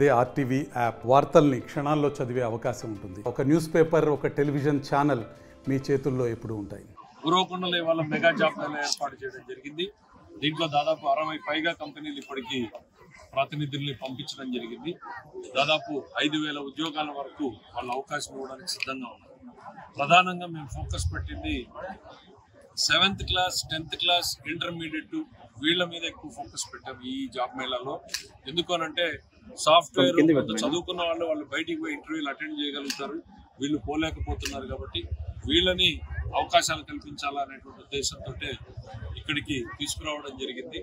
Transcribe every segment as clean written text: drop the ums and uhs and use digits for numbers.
అదే RTV app వార్తల్ని క్షణాల్లో చదివే అవకాశం ఉంటుంది. ఒక న్యూస్ పేపర్, ఒక టెలివిజన్ ఛానల్ మీ చేతుల్లో ఎప్పుడూ ఉంటాయి. ఉరవకొండలో ఇవాళ మెగా జాబ్ మేళా ఏర్పాటు చేయడం జరిగింది. దీంట్లో దాదాపు 60 పైగా కంపెనీలు ఇప్పటికీ ప్రతినిధుల్ని పంపించడం జరిగింది. దాదాపు 5,000 ఉద్యోగాల వరకు వాళ్ళు అవకాశం ఇవ్వడానికి సిద్ధంగా ఉన్నారు. ప్రధానంగా మేము ఫోకస్ పెట్టింది 7th class, 10th class, intermediate వీళ్ళ మీద ఎక్కువ ఫోకస్ పెట్టాం ఈ జాబ్ మేళాలో. ఎందుకనంటే సాఫ్ట్వేర్ చదువుకున్న వాళ్ళు బయటికి పోయి ఇంటర్వ్యూలు అటెండ్ చేయగలుగుతారు, వీళ్ళు పోలేకపోతున్నారు. కాబట్టి వీళ్ళని అవకాశాలు కల్పించాలనేటువంటి ఉద్దేశంతో ఇక్కడికి తీసుకురావడం జరిగింది.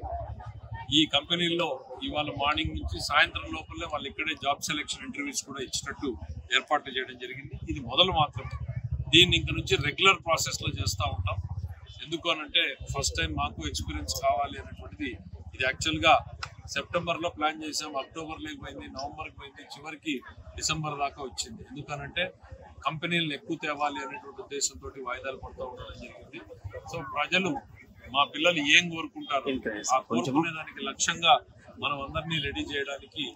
ఈ కంపెనీల్లో ఇవాళ మార్నింగ్ నుంచి సాయంత్రం లోపలే వాళ్ళు ఇక్కడే జాబ్ సెలెక్షన్ ఇంటర్వ్యూస్ కూడా ఇచ్చినట్టు ఏర్పాట్లు చేయడం జరిగింది. ఇది మొదలు మాత్రమే. దీన్ని ఇంక నుంచి రెగ్యులర్ ప్రాసెస్లో చేస్తూ ఉంటాం. ఎందుకు అనంటే ఫస్ట్ టైం మాకు ఎక్స్పీరియన్స్ కావాలి అనేటువంటిది. ఇది యాక్చువల్గా సెప్టెంబర్లో ప్లాన్ చేసాం, అక్టోబర్లోకి పోయింది, నవంబర్కి పోయింది, చివరికి డిసెంబర్ దాకా వచ్చింది. ఎందుకనంటే కంపెనీలను ఎక్కువ తేవాలి అనేటువంటి ఉద్దేశంతో వాయిదాలు పడుతూ ఉండడం జరిగింది. సో ప్రజలు మా పిల్లలు ఏం కోరుకుంటారు, ఆ కోరుకునే దానికి లక్ష్యంగా మనం అందరినీ రెడీ చేయడానికి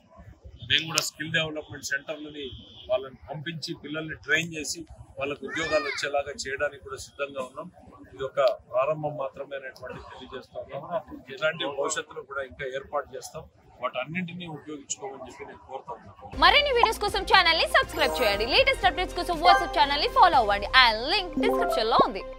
మేము కూడా స్కిల్ డెవలప్మెంట్ సెంటర్లని వాళ్ళని పంపించి పిల్లల్ని ట్రైన్ చేసి వాళ్ళకు ఉద్యోగాలు వచ్చేలాగా చేయడానికి కూడా సిద్ధంగా ఉన్నాం. ఇది ఒక ప్రారంభం మాత్రమే అనేటువంటి తెలియజేస్తా ఉన్నాం. ఇలాంటి భవిష్యత్తులో కూడా ఇంకా ఏర్పాటు చేస్తాం. వాటన్నింటినీ ఉపయోగించుకోమని చెప్పి నేను కోరుతా ఉన్నాను. మరిన్ని వీడియోస్ కోసం ఛానల్ ని సబ్స్క్రైబ్ చేయండి. లేటెస్ట్ అప్డేట్స్ కోసం వాట్సాప్ ఛానల్ ని ఫాలో అవ్వండి. ఆ లింక్ డిస్క్రిప్షన్ లో ఉంది.